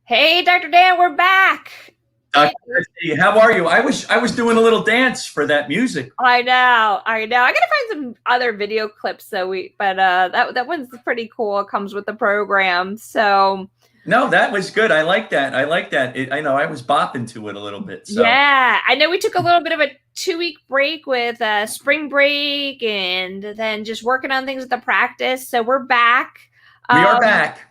Hey, Dr. Dan, we're back. Dr. Christie, how are you? I was doing a little dance for that music. I know. I gotta find some other video clips but that one's pretty cool. It comes with the program. So No, that was good. I like that. I like that. I know I was bopping to it a little bit. So yeah, I know we took a little bit of a 2-week break with spring break and then just working on things with the practice. So we're back. we are back.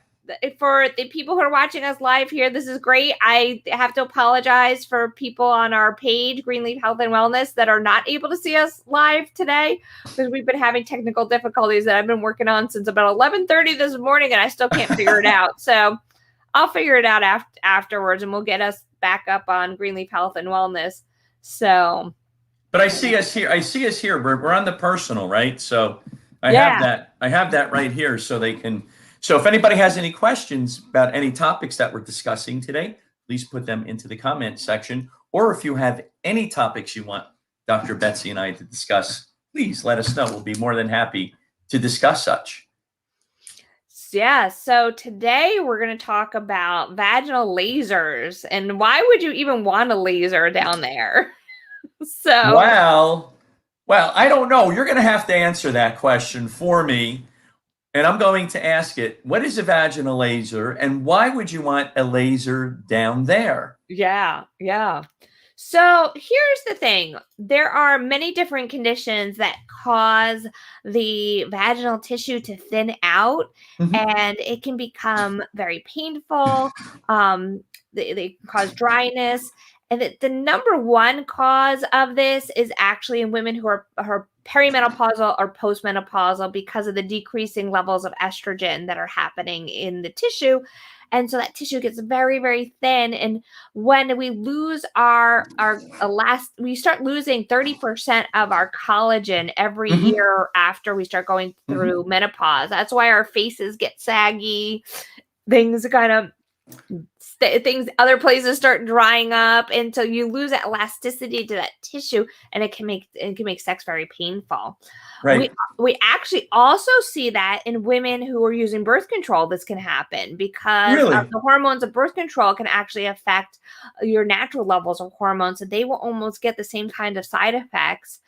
For the people who are watching us live here, this is great. I have to apologize for people on our page, Greenleaf Health and Wellness, that are not able to see us live today because we've been having technical difficulties that I've been working on since about 11:30 this morning, and I still can't figure it out. So I'll figure it out afterwards, and we'll get us back up on Greenleaf Health and Wellness. So, But I see us here. I see us here. We're on the personal, right? So I yeah. have that. I have that right here, so they can. So if anybody has any questions about any topics that we're discussing today, please put them into the comment section. Or if you have any topics you want Dr. Betsy and I to discuss, please let us know. We'll be more than happy to discuss such. Yeah, so today we're going to talk about vaginal lasers and why would you even want a laser down there? So Well, I don't know. You're going to have to answer that question for me. And I'm going to ask it, what is a vaginal laser and why would you want a laser down there? yeah. So here's the thing. There are many different conditions that cause the vaginal tissue to thin out, and it can become very painful. They cause dryness. And the number one cause of this is actually in women who are perimenopausal or postmenopausal because of the decreasing levels of estrogen that are happening in the tissue. And so that tissue gets very, very thin. And when we lose we start losing 30% of our collagen every year after we start going through menopause. That's why our faces get saggy. Other places start drying up, and so you lose that elasticity to that tissue, and it can make sex very painful. Right. We actually also see that in women who are using birth control. This can happen because of the hormones of birth control can actually affect your natural levels of hormones, so they will almost get the same kind of side effects.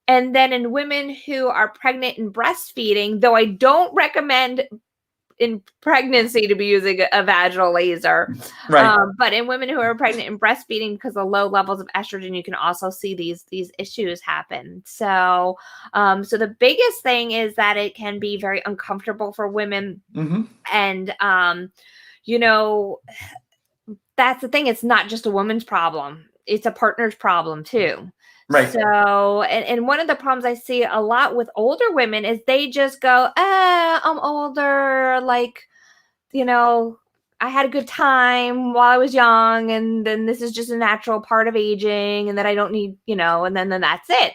And then in women who are pregnant and breastfeeding, though I don't recommend in pregnancy to be using a vaginal laser. Right. But in women who are pregnant and breastfeeding, because of low levels of estrogen, you can also see these issues happen. So, so the biggest thing is that it can be very uncomfortable for women. And, that's the thing. It's not just a woman's problem. It's a partner's problem too. Right. So, and one of the problems I see a lot with older women is they just go, I'm older. Like, I had a good time while I was young. And then this is just a natural part of aging and that I don't need, and then that's it.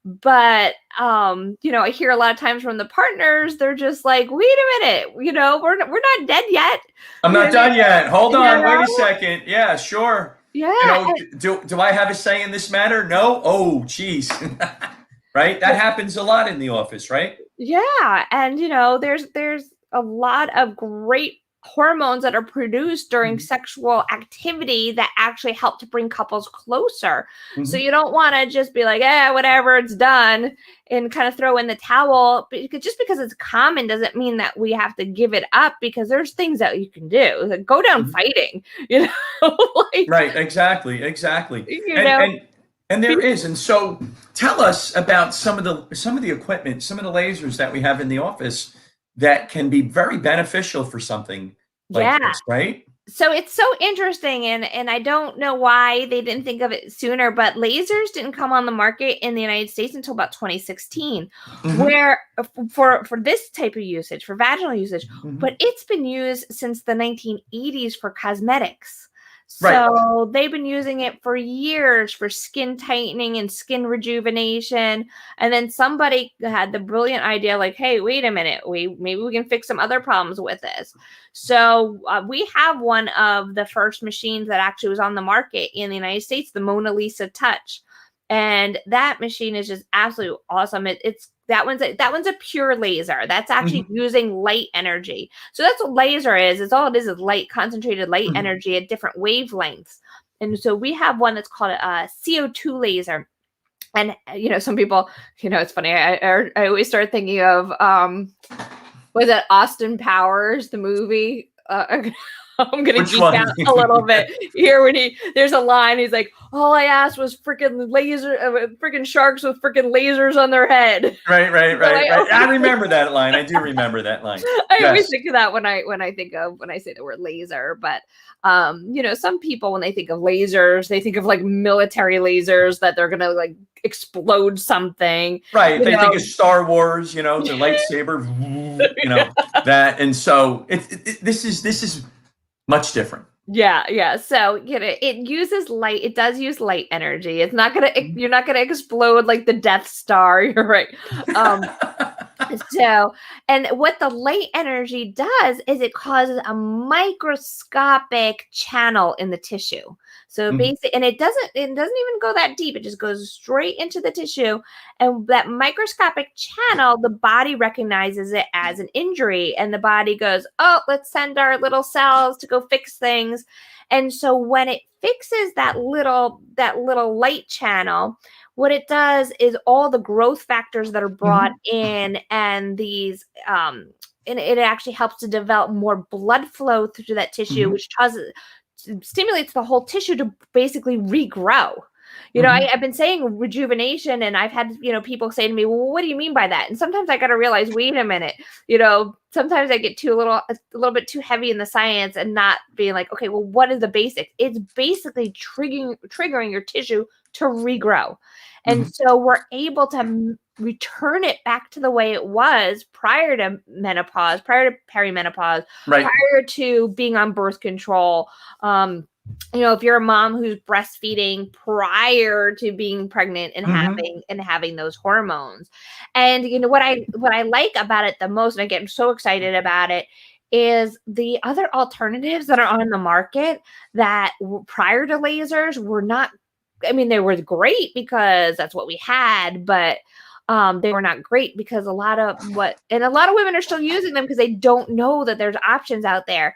But, I hear a lot of times from the partners, they're just like, wait a minute, we're not dead yet. I'm not done yet. Hold on. Wait a second. Yeah, sure. Yeah. Do I have a say in this matter? No. Oh, geez. Right. That happens a lot in the office, right? Yeah. And, there's a lot of great hormones that are produced during sexual activity that actually help to bring couples closer. So you don't want to just be like, whatever, it's done, and kind of throw in the towel. But just because it's common doesn't mean that we have to give it up, because there's things that you can do. Like go down fighting, Right. Exactly. And there is. And so tell us about some of the equipment, some of the lasers that we have in the office that can be very beneficial for something like this, right? So it's so interesting, and I don't know why they didn't think of it sooner, but lasers didn't come on the market in the United States until about 2016, where for this type of usage, for vaginal usage, but it's been used since the 1980s for cosmetics. So they've been using it for years for skin tightening and skin rejuvenation. And then somebody had the brilliant idea, like, hey, wait a minute, maybe we can fix some other problems with this. So we have one of the first machines that actually was on the market in the United States, the Mona Lisa Touch. And that machine is just absolutely awesome. That one's a pure laser. That's actually using light energy. So that's what laser is. It's all it is light, concentrated light energy at different wavelengths. And so we have one that's called a CO2 laser. And some people, it's funny. I always start thinking of was it Austin Powers, the movie? I'm gonna geek out a little bit here when there's a line. He's like, "All I asked was freaking sharks with freaking lasers on their head." Right. I remember that line. I do remember that line. I always think of that when I say the word laser. But some people, when they think of lasers, they think of like military lasers that they're gonna like explode something. Right. They think of Star Wars. The lightsaber. That, and so this is much different. Yeah. So, it uses light. It does use light energy. It's not you're not gonna explode like the Death Star. You're right. So, and what the light energy does is it causes a microscopic channel in the tissue. So basically, and it doesn't even go that deep. It just goes straight into the tissue. And that microscopic channel, the body recognizes it as an injury. And the body goes, oh, let's send our little cells to go fix things. And so when it fixes that little light channel, what it does is all the growth factors that are brought in, and these and it actually helps to develop more blood flow through that tissue, which stimulates the whole tissue to basically regrow. I've been saying rejuvenation, and I've had people say to me, well, what do you mean by that? And sometimes I got to realize, wait a minute, sometimes I get a little bit too heavy in the science and not being like, okay, well, what is the basics? It's basically triggering your tissue to regrow. And so we're able to return it back to the way it was prior to menopause, prior to perimenopause, prior to being on birth control. If you're a mom who's breastfeeding prior to being pregnant and having those hormones. And what I like about it the most, and I get so excited about it, is the other alternatives that are on the market that prior to lasers were not. I mean, they were great because that's what we had, but they were not great because a lot of women are still using them because they don't know that there's options out there.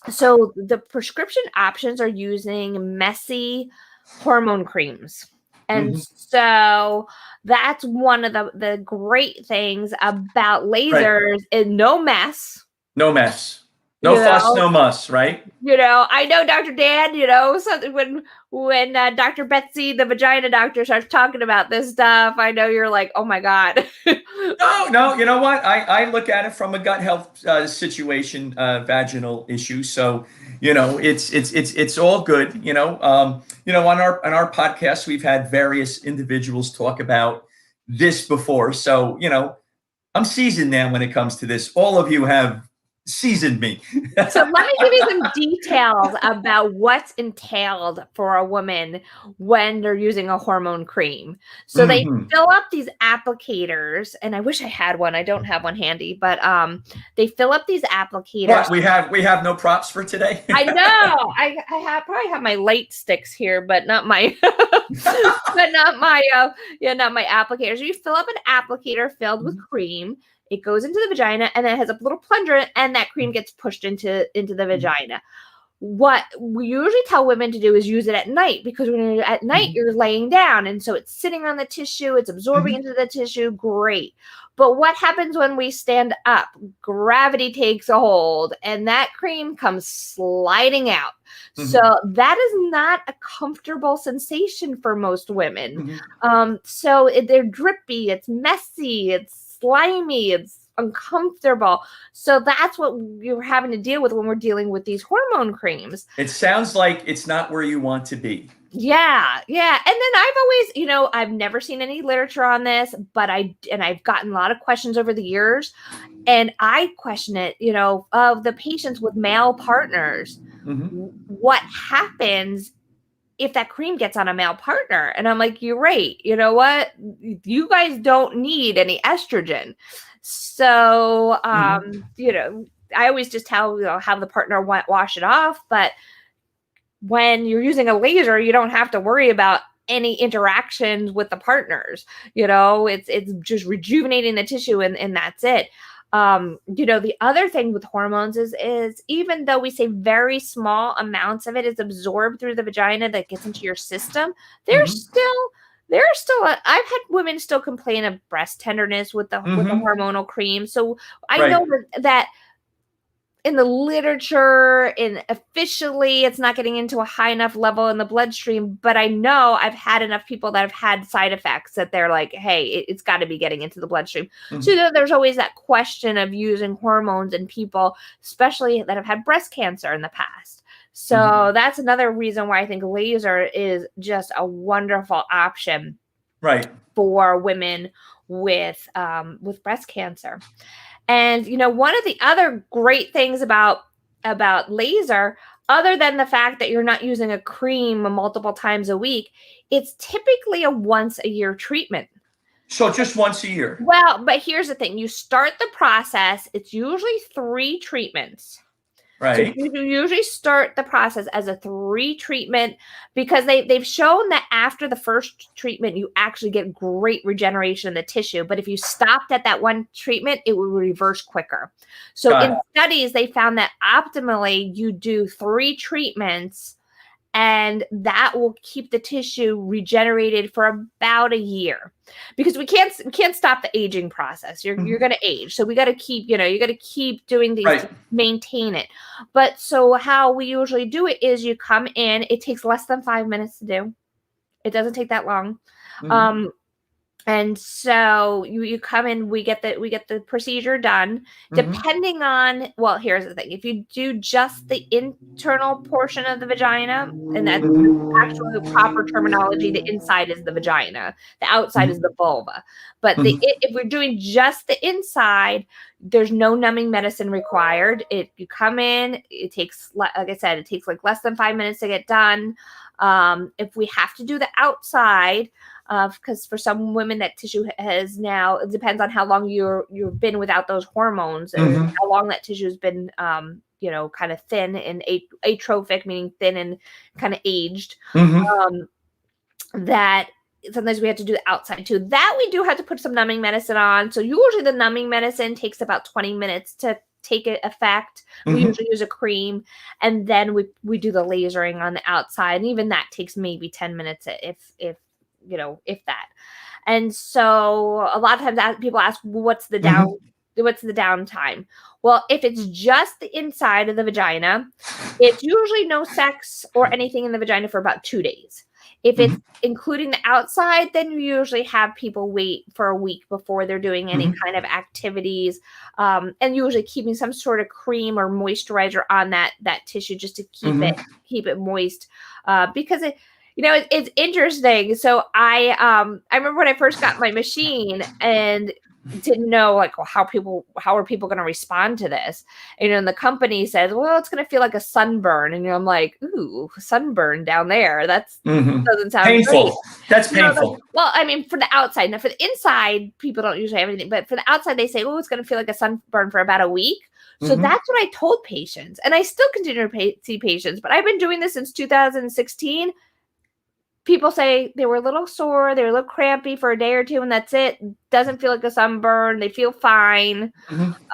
So the prescription options are using messy hormone creams. And so that's one of the great things about lasers is no mess. No mess. No fuss, no muss, right? I know Dr. Dan, something when Dr. Betsy, the vagina doctor, starts talking about this stuff, I know you're like, oh my God. No, you know what? I look at it from a gut health situation, vaginal issue. So, it's all good. On our podcast, we've had various individuals talk about this before. So, I'm seasoned now when it comes to this. All of you have seasoned me. So let me give you some details about what's entailed for a woman when they're using a hormone cream. So they fill up these applicators, and I wish I had one. I don't have one handy, but they fill up these applicators. What, we have no props for today? I know. I probably have my light sticks here, but not my not my applicators. You fill up an applicator filled with cream. It goes into the vagina, and then it has a little plunger, and that cream gets pushed into the vagina. What we usually tell women to do is use it at night, because when you're at night, you're laying down, and so it's sitting on the tissue, it's absorbing into the tissue. Great. But what happens when we stand up? Gravity takes a hold, and that cream comes sliding out. So that is not a comfortable sensation for most women. So they're drippy, it's messy, it's slimy, it's uncomfortable. So that's what you're having to deal with when we're dealing with these hormone creams. It sounds like it's not where you want to be. Yeah. And then I've always, I've never seen any literature on this, but I've gotten a lot of questions over the years, and I question it, of the patients with male partners. What happens if that cream gets on a male partner? And I'm like, you're right. You know what? You guys don't need any estrogen. So, I always just tell, have the partner wash it off. But when you're using a laser, you don't have to worry about any interactions with the partners. It's just rejuvenating the tissue, and that's it. The other thing with hormones is even though we say very small amounts of it is absorbed through the vagina that gets into your system, there's still I've had women still complain of breast tenderness with the hormonal cream. So I know that in the literature, officially, it's not getting into a high enough level in the bloodstream, but I know I've had enough people that have had side effects that they're like, hey, it's got to be getting into the bloodstream. So there's always that question of using hormones in people, especially that have had breast cancer in the past. So that's another reason why I think laser is just a wonderful option for women with breast cancer. And, one of the other great things about laser, other than the fact that you're not using a cream multiple times a week, it's typically a once a year treatment. So just once a year. Well, but here's the thing. You start the process. It's usually 3 treatments. Right. So you usually start the process as a 3 treatment because they've shown that after the first treatment, you actually get great regeneration in the tissue. But if you stopped at that 1 treatment, it would reverse quicker. So in studies, they found that optimally you do 3 treatments, and that will keep the tissue regenerated for about a year, because we can't stop the aging process. You're going to age. So we got to keep, you got to keep doing these to maintain it. But so how we usually do it is you come in, it takes less than 5 minutes to do. It doesn't take that long. And so you come in, we get the procedure done. Depending on, well, here's the thing. If you do just the internal portion of the vagina, and that's actually the proper terminology, the inside is the vagina, the outside is the vulva. But if we're doing just the inside, there's no numbing medicine required. You come in, it takes, like I said, it takes like less than 5 minutes to get done. If we have to do the outside, because for some women that tissue has now, it depends on how long you've been without those hormones, and how long that tissue has been, kind of thin and atrophic, meaning thin and kind of aged. That sometimes we have to do the outside too. That we do have to put some numbing medicine on. So usually the numbing medicine takes about 20 minutes to take effect. We usually use a cream, and then we do the lasering on the outside, and even that takes maybe 10 minutes if that. And so a lot of times people ask, what's the downtime? Well, if it's just the inside of the vagina, it's usually no sex or anything in the vagina for about 2 days. If it's including the outside, then you usually have people wait for a week before they're doing any kind of activities, and usually keeping some sort of cream or moisturizer on that tissue just to keep it moist, because it's interesting. So I remember when I first got my machine and didn't know how are people going to respond to this. And the company says, well, it's going to feel like a sunburn. And I'm like, ooh, sunburn down there. That's doesn't sound painful. Great. That's painful. Well, I mean, for the outside. Now, for the inside, people don't usually have anything. But for the outside, they say, oh, it's going to feel like a sunburn for about a week. So that's what I told patients. And I still continue to see patients. But I've been doing this since 2016. People say they were a little sore, they were a little crampy for a day or two, and that's it. Doesn't feel like a sunburn. They feel fine.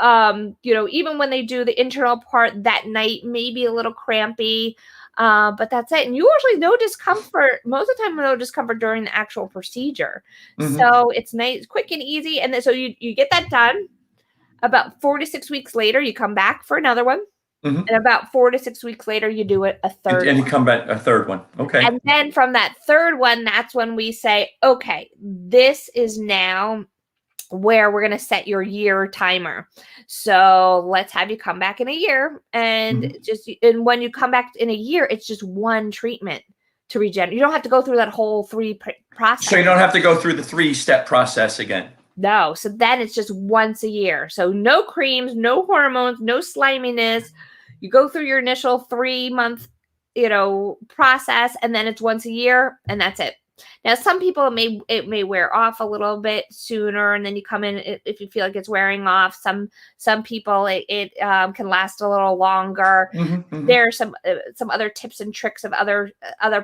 Even when they do the internal part that night, maybe a little crampy, but that's it. And usually no discomfort. Most of the time, no discomfort during the actual procedure. So it's nice, quick and easy. And then so you get that done. About 4 to 6 weeks later, you come back for another one. And about 4 to 6 weeks later, you do it a third. And you come back a third one. Okay. And then from that third one, that's when we say, okay, this is now where we're going to set your year timer. So let's have you come back in a year, and and when you come back in a year, it's just 1 treatment to regenerate. You don't have to go through that whole 3 process. So you don't have to go through the 3-step process again. No. So then it's just once a year. So no creams, no hormones, no sliminess. You go through your initial 3-month, process, and then it's once a year, and that's it. Now, some people it may wear off a little bit sooner, and then you come in if you feel like it's wearing off. Some people it can last a little longer. There are some other tips and tricks of other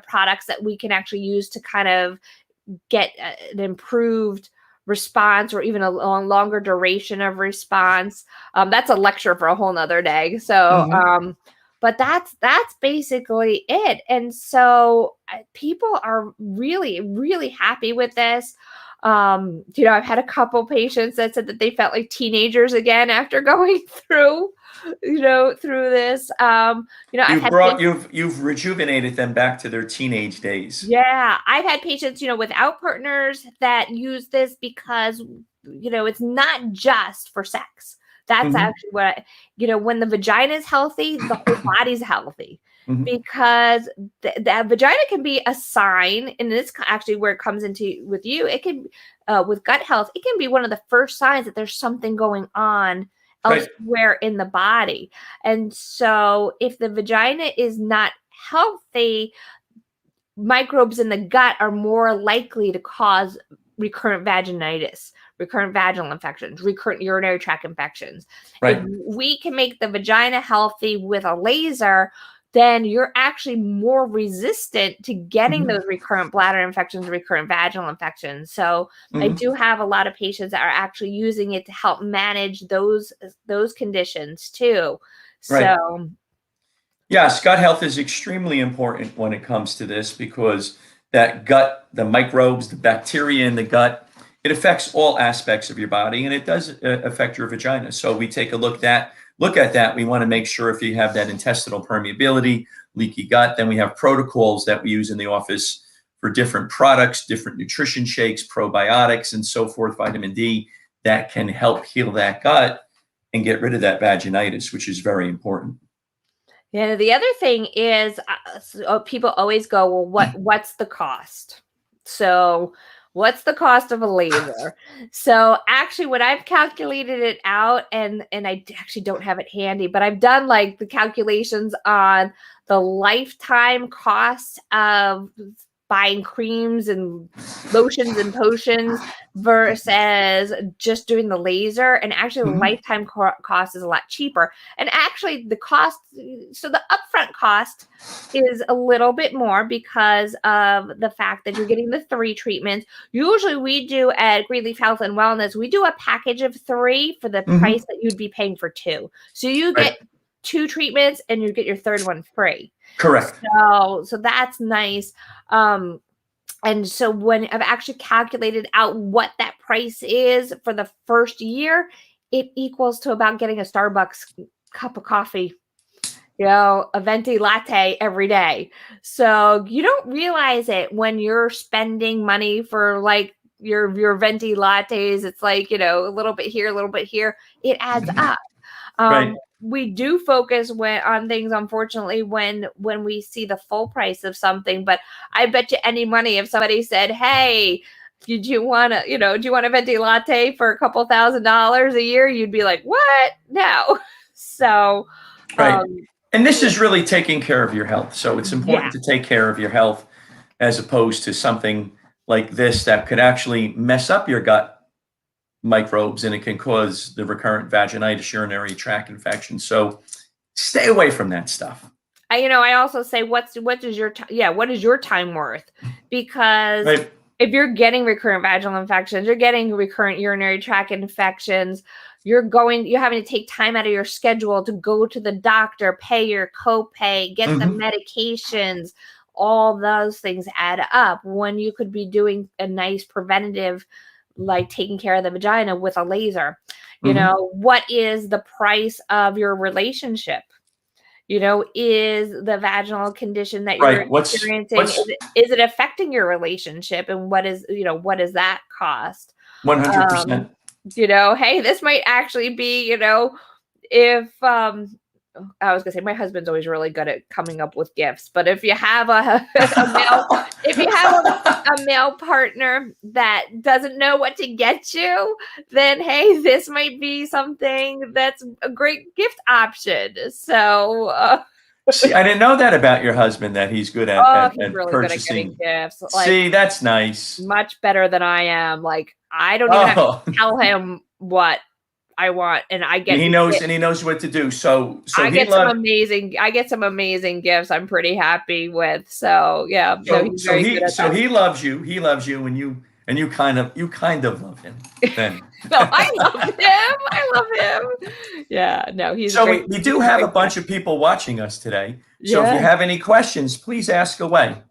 products that we can actually use to kind of get an improved response or even a longer duration of response. That's a lecture for a whole nother day. So, but that's basically it. And so people are really, really happy with this. I've had a couple patients that said that they felt like teenagers again after going through this. You've rejuvenated them back to their teenage days. Yeah, I've had patients, without partners that use this because, it's not just for sex. That's actually what, when the vagina is healthy, the whole body's healthy. Because the vagina can be a sign, and this actually where it comes into with you. It can, with gut health, it can be one of the first signs that there's something going on elsewhere in the body. And so if the vagina is not healthy, microbes in the gut are more likely to cause recurrent vaginitis, recurrent vaginal infections, recurrent urinary tract infections. If we can make the vagina healthy with a laser, then you're actually more resistant to getting those recurrent bladder infections, recurrent vaginal infections. So I do have a lot of patients that are actually using it to help manage those conditions too. So yes, gut health is extremely important when it comes to this, because that gut, the microbes, the bacteria in the gut, it affects all aspects of your body, and it does affect your vagina. So we take a look at that. We want to make sure if you have that intestinal permeability, leaky gut, then we have protocols that we use in the office for different products, different nutrition shakes, probiotics, and so forth, vitamin D, that can help heal that gut and get rid of that vaginitis, which is very important. Yeah, the other thing is people always go, well, what's the cost? So what's the cost of a laser? So actually when I've calculated it out, and I actually don't have it handy, but I've done like the calculations on the lifetime cost of buying creams and lotions and potions versus just doing the laser. And actually the lifetime cost is a lot cheaper. And actually the cost, so the upfront cost is a little bit more because of the fact that you're getting the 3 treatments. Usually we do at Greenleaf Health and Wellness, we do a package of 3 for the price that you'd be paying for 2. So you get 2 treatments and you get your 3rd one free. Correct. So that's nice. And so when I've actually calculated out what that price is for the first year, it equals to about getting a Starbucks cup of coffee, a venti latte every day. So you don't realize it when you're spending money for like your venti lattes. It's like, a little bit here, a little bit here. It adds up. We do focus on things, unfortunately, when we see the full price of something. But I bet you any money if somebody said, "Hey, do you want a venti latte for a couple $1,000s a year?" You'd be like, "What? No." So, and this is really taking care of your health. So it's important to take care of your health, as opposed to something like this that could actually mess up your gut microbes, and it can cause the recurrent vaginitis, urinary tract infection. So stay away from that stuff. I also say, what is your time worth? Because if you're getting recurrent vaginal infections, you're getting recurrent urinary tract infections, you're having to take time out of your schedule to go to the doctor, pay your copay, get the medications. All those things add up when you could be doing a nice preventative, like taking care of the vagina with a laser. What is the price of your relationship? Is the vaginal condition that you're experiencing, is it affecting your relationship? And what is that cost? 100%. Hey, this might actually be, if I was gonna say my husband's always really good at coming up with gifts, but if you have a male partner that doesn't know what to get you, then hey, this might be something that's a great gift option. So See, I didn't know that about your husband, that he's good at Oh, at, he's at really good at getting purchasing. gifts. Like, See, that's nice. much better than I am. Like, I don't even have to Oh, tell him what I want, and I and get he the knows, gift. and he knows what to do. So I he get some loves. amazing I get some amazing gifts I'm pretty happy with. So, yeah, no, So he's so very good he at so that. he loves you. He loves you, and you kind of love him. Then. No, I love him. I love him. Yeah, no, he's So great. we He's do a have a great guy. bunch of people watching us today. So if you Yeah. have any questions, please ask away.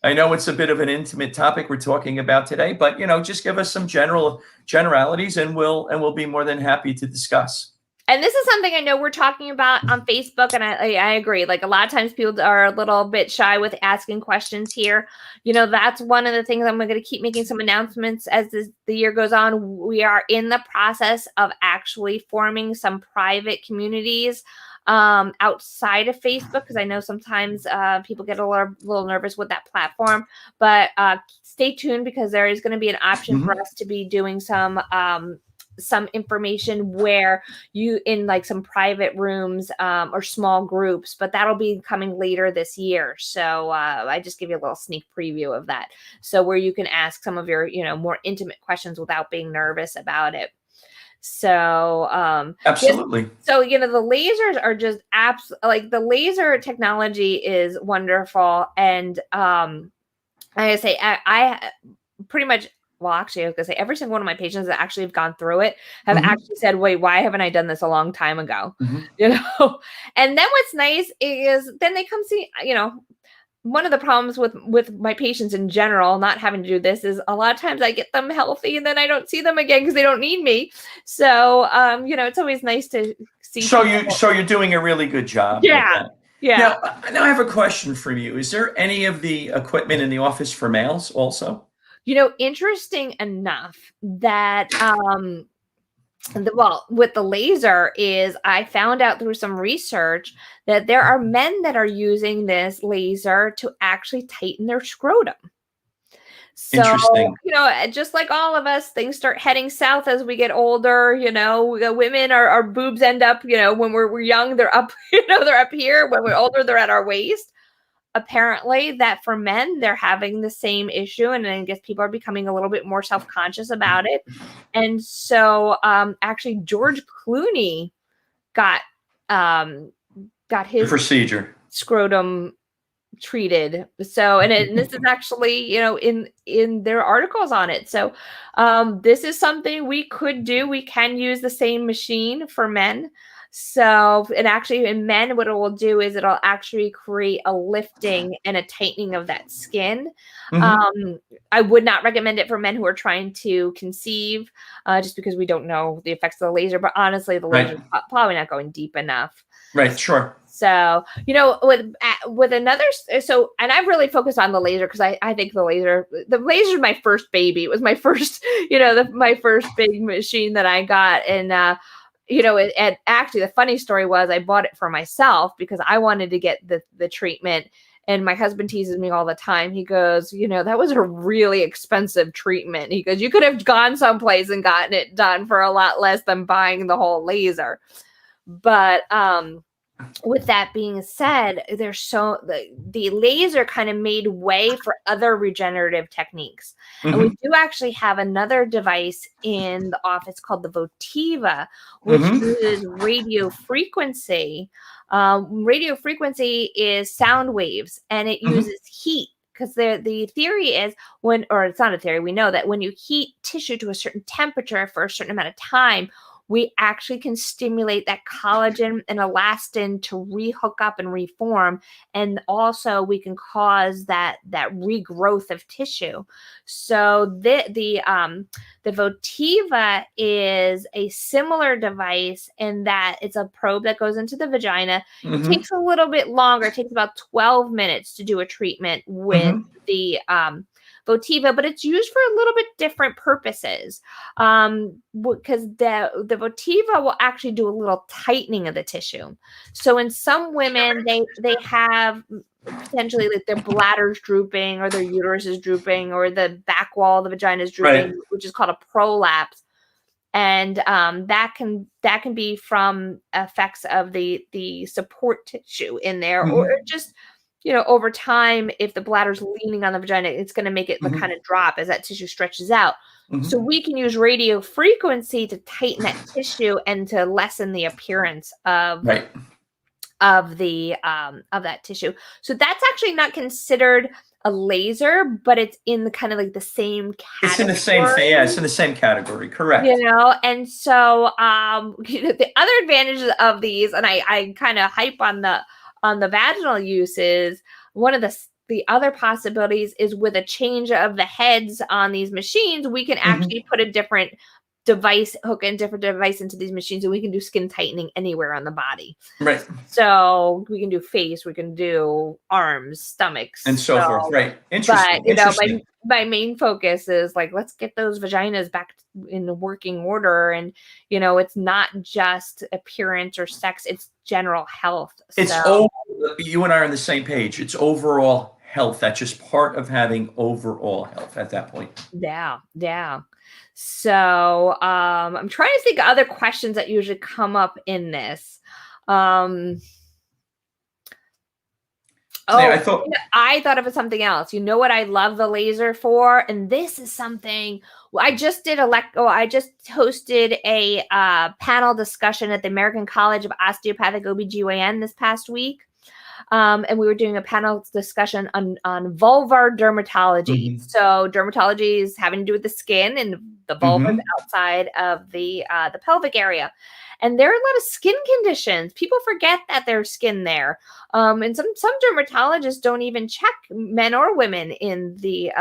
I know it's a bit of an intimate topic we're talking about today, but just give us some generalities, and we'll be more than happy to discuss. And this is something I know we're talking about on Facebook, and I agree. Like, a lot of times people are a little bit shy with asking questions here. That's one of the things I'm going to keep making some announcements as the year goes on. We are in the process of actually forming some private communities outside of Facebook, because I know sometimes people get a little nervous with that platform. But stay tuned, because there is going to be an option for us to be doing some information where you in like some private rooms or small groups, but that'll be coming later this year. So I just give you a little sneak preview of that. So where you can ask some of your, more intimate questions without being nervous about it. So Absolutely. so the lasers are just like, the laser technology is wonderful. And like I say, I pretty much, well, actually, I was gonna say every single one of my patients that actually have gone through it have actually said, "Wait, why haven't I done this a long time ago?" And then what's nice is then they come see. One of the problems with my patients in general not having to do this is a lot of times I get them healthy and then I don't see them again because they don't need me. So it's always nice to see. So you're doing a really good job with Yeah, that. yeah. Now I have a question for you. Is there any of the equipment in the office for males also? Interesting enough that with the laser is I found out through some research that there are men that are using this laser to actually tighten their scrotum. So, Interesting. just like all of us, things start heading south as we get older. The women, our boobs end up, when we're young, they're up, they're up here. When we're older, they're at our waist. Apparently that for men, they're having the same issue. And I guess people are becoming a little bit more self-conscious about it. And so actually George Clooney got his Procedure. scrotum treated. So, and this is actually, in their articles on it. So this is something we could do. We can use the same machine for men. So, and actually in men, what it will do is it'll actually create a lifting and a tightening of that skin. I would not recommend it for men who are trying to conceive, just because we don't know the effects of the laser, but honestly, the laser is probably not going deep enough. Right, sure. So, with another, and I've really focused on the laser because I think the laser is my first baby. It was my first, my first big machine that I got. And, and actually the funny story was I bought it for myself because I wanted to get the treatment. And my husband teases me all the time. He goes, that was a really expensive treatment. He goes, you could have gone someplace and gotten it done for a lot less than buying the whole laser. But, with that being said, the laser kind of made way for other regenerative techniques. And we do actually have another device in the office called the Votiva, which uses radio frequency. Radio frequency is sound waves, and it uses heat. Because the theory is or it's not a theory, we know that when you heat tissue to a certain temperature for a certain amount of time, we actually can stimulate that collagen and elastin to rehook up and reform. And also we can cause that regrowth of tissue. So the Votiva is a similar device in that it's a probe that goes into the vagina. It takes a little bit longer. It takes about 12 minutes to do a treatment with the Votiva, but it's used for a little bit different purposes. Because the Votiva will actually do a little tightening of the tissue. So in some women, they have potentially like their bladder's drooping or their uterus is drooping or the back wall of the vagina is drooping, which is called a prolapse. and that can be from effects of the support tissue in there, or just over time, if the bladder's leaning on the vagina, it's going to make it kind of drop as that tissue stretches out. So we can use radio frequency to tighten that tissue and to lessen the appearance of that tissue. So that's actually not considered a laser, but it's in the kind of like the same category. It's in the same thing. Yeah, it's in the same category. Correct. And so the other advantages of these, and I kind of hype on the vaginal uses, one of the other possibilities is with a change of the heads on these machines, we can actually put a different device, hook a different device into these machines, and we can do skin tightening anywhere on the body. Right. So we can do face, we can do arms, stomachs, and so forth. Right. Interesting. But my main focus is like, let's get those vaginas back in the working order, and it's not just appearance or sex; it's general health. It's you and I are on the same page. It's overall health. That's just part of having overall health at that point. Yeah. So I'm trying to think of other questions that usually come up in this. I thought of something else. You know what I love the laser for? And this is something I just did I just hosted a panel discussion at the American College of Osteopathic OBGYN this past week. And we were doing a panel discussion on vulvar dermatology. So dermatology is having to do with the skin, and the vulva is outside of the pelvic area. And there are a lot of skin conditions. People forget that there's skin there. And some dermatologists don't even check men or women in the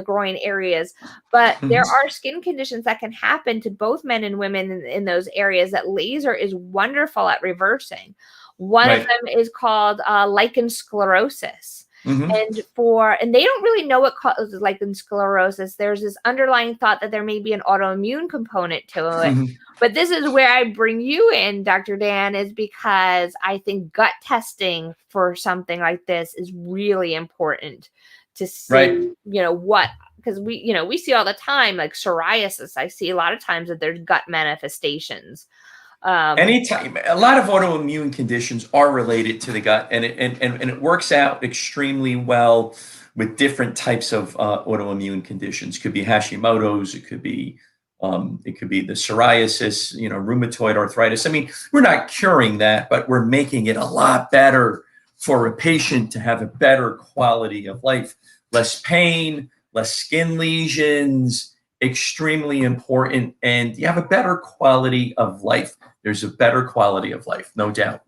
groin areas. But there are skin conditions that can happen to both men and women in those areas that laser is wonderful at reversing. One of them is called lichen sclerosis. And they don't really know what causes lichen sclerosis. There's this underlying thought that there may be an autoimmune component to it. But this is where I bring you in, Dr. Dan, is because I think gut testing for something like this is really important to see, because we see all the time, like psoriasis. I see a lot of times that there's gut manifestations. Anytime, a lot of autoimmune conditions are related to the gut, and it works out extremely well with different types of autoimmune conditions. It could be Hashimoto's, it could be the psoriasis, rheumatoid arthritis. I mean, we're not curing that, but we're making it a lot better for a patient to have a better quality of life, less pain, less skin lesions. Extremely important, and you have a better quality of life. There's a better quality of life, no doubt.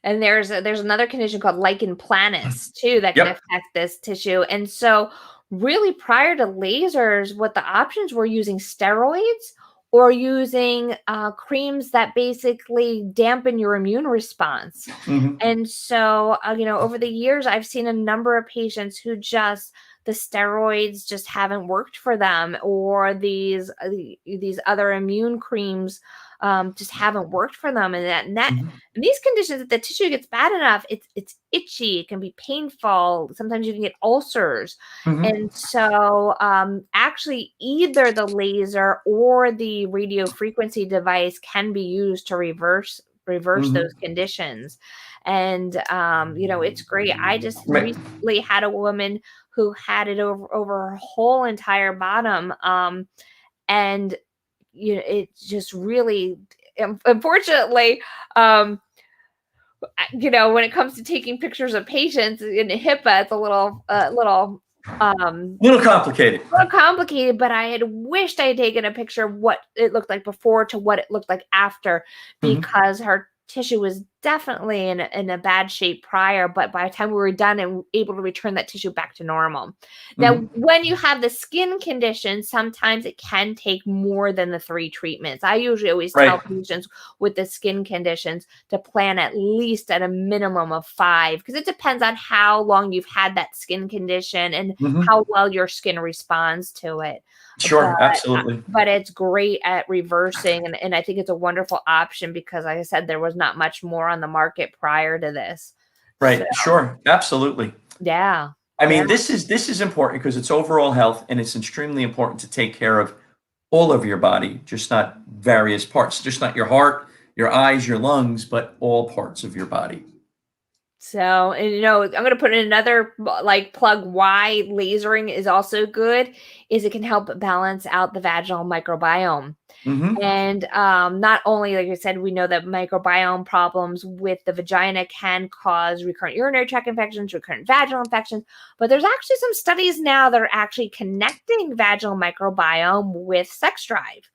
And there's another condition called lichen planus too that can affect this tissue. And so really prior to lasers, what the options were using steroids or using creams that basically dampen your immune response. And so, over the years, I've seen a number of patients who the steroids just haven't worked for them, or these other immune creams just haven't worked for them. And these conditions, if the tissue gets bad enough, it's itchy, it can be painful. Sometimes you can get ulcers. And so actually either the laser or the radio frequency device can be used to reverse those conditions. And it's great. I just recently had a woman who had it over her whole entire bottom. And it just really, unfortunately, when it comes to taking pictures of patients in HIPAA, it's a little complicated. But I had wished I had taken a picture of what it looked like before to what it looked like after, because her tissue was definitely in a bad shape prior, but by the time we were done and able to return that tissue back to normal. Now, when you have the skin condition, sometimes it can take more than the 3 treatments. I usually always tell patients with the skin conditions to plan at least at a minimum of 5, because it depends on how long you've had that skin condition and how well your skin responds to it. Sure, absolutely. But it's great at reversing, and I think it's a wonderful option because, like I said, there was not much more on the market prior to this. Right. So, sure. Absolutely. Yeah. I mean, this is important because it's overall health, and it's extremely important to take care of all over your body, just not various parts, just not your heart, your eyes, your lungs, but all parts of your body. So, and I'm going to put in another like plug why lasering is also good is it can help balance out the vaginal microbiome. Mm-hmm. And not only, like I said, we know that microbiome problems with the vagina can cause recurrent urinary tract infections, recurrent vaginal infections, but there's actually some studies now that are actually connecting vaginal microbiome with sex drive.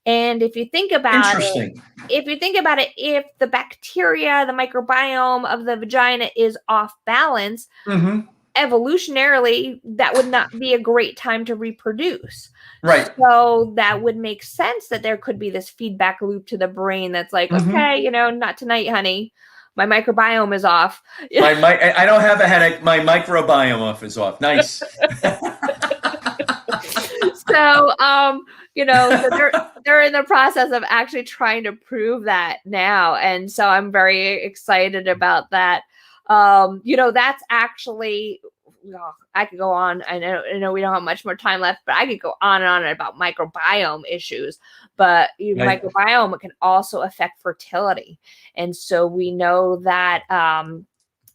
And if you think about it, Interesting. if the bacteria, the microbiome of the vagina is off balance, Mm-hmm. evolutionarily, that would not be a great time to reproduce. Right. So that would make sense that there could be this feedback loop to the brain that's like, Mm-hmm. okay, not tonight, honey. My microbiome is off. I don't have a headache. My microbiome is off. Nice. So, so they're in the process of actually trying to prove that now, and so I'm very excited about that. That's actually, I could go on. I know we don't have much more time left, but I could go on and on about microbiome issues. But Right. microbiome can also affect fertility, and so we know that.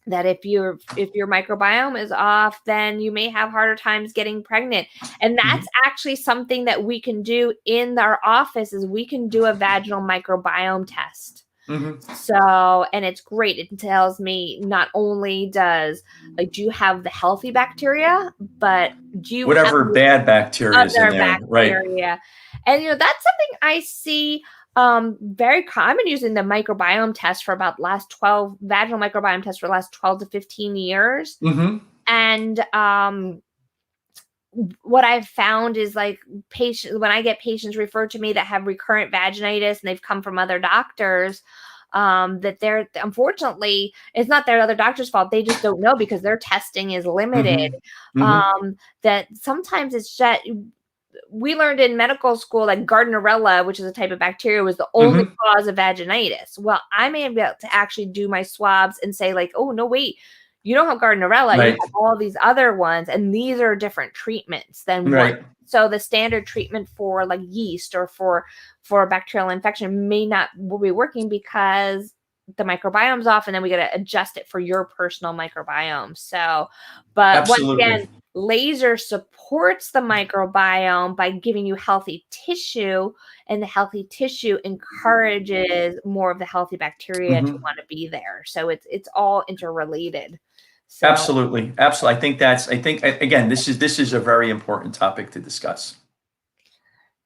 That if your microbiome is off, then you may have harder times getting pregnant. And that's actually something that we can do in our office is we can do a vaginal microbiome test. Mm-hmm. So, and it's great. It tells me not only do you have the healthy bacteria, but do you Whatever have bad bacteria is in other there. Right. bacteria? And that's something I see very common. I've been using the microbiome test for about last 12 vaginal microbiome test for the last 12 to 15 years. Mm-hmm. And what I've found is like when I get patients referred to me that have recurrent vaginitis and they've come from other doctors, that they're unfortunately it's not their other doctor's fault. They just don't know because their testing is limited. Mm-hmm. That sometimes it's just we learned in medical school that Gardnerella, which is a type of bacteria, was the only cause of vaginitis. Well, I may be able to actually do my swabs and say like, oh, no, wait, you don't have Gardnerella. You Right. have all these other ones. And these are different treatments than Right. one. So the standard treatment for like yeast or for a bacterial infection may not be working because the microbiome's off, and then we got to adjust it for your personal microbiome. So, but Absolutely. once again, laser supports the microbiome by giving you healthy tissue, and the healthy tissue encourages more of the healthy bacteria to want to be there. So it's all interrelated. So, Absolutely. Absolutely. I think again, this is a very important topic to discuss.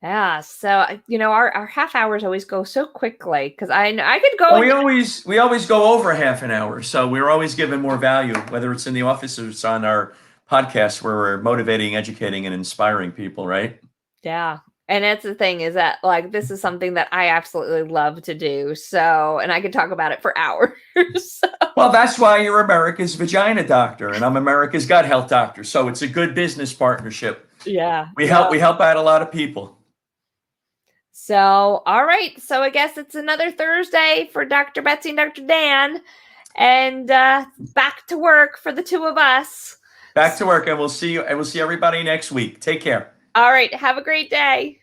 yeah. So, our half hours always go so quickly because I could go. Well, we always go over half an hour, so we're always giving more value, whether it's in the office or it's on our podcast where we're motivating, educating, and inspiring people, right? Yeah. And that's the thing is that like this is something that I absolutely love to do. So, and I could talk about it for hours. So. Well, that's why you're America's vagina doctor and I'm America's gut health doctor. So it's a good business partnership. Yeah. We help out a lot of people. So, all right. So I guess it's another Thursday for Dr. Betsy and Dr. Dan, and back to work for the two of us. Back to work, and we'll see everybody next week. Take care. All right. Have a great day.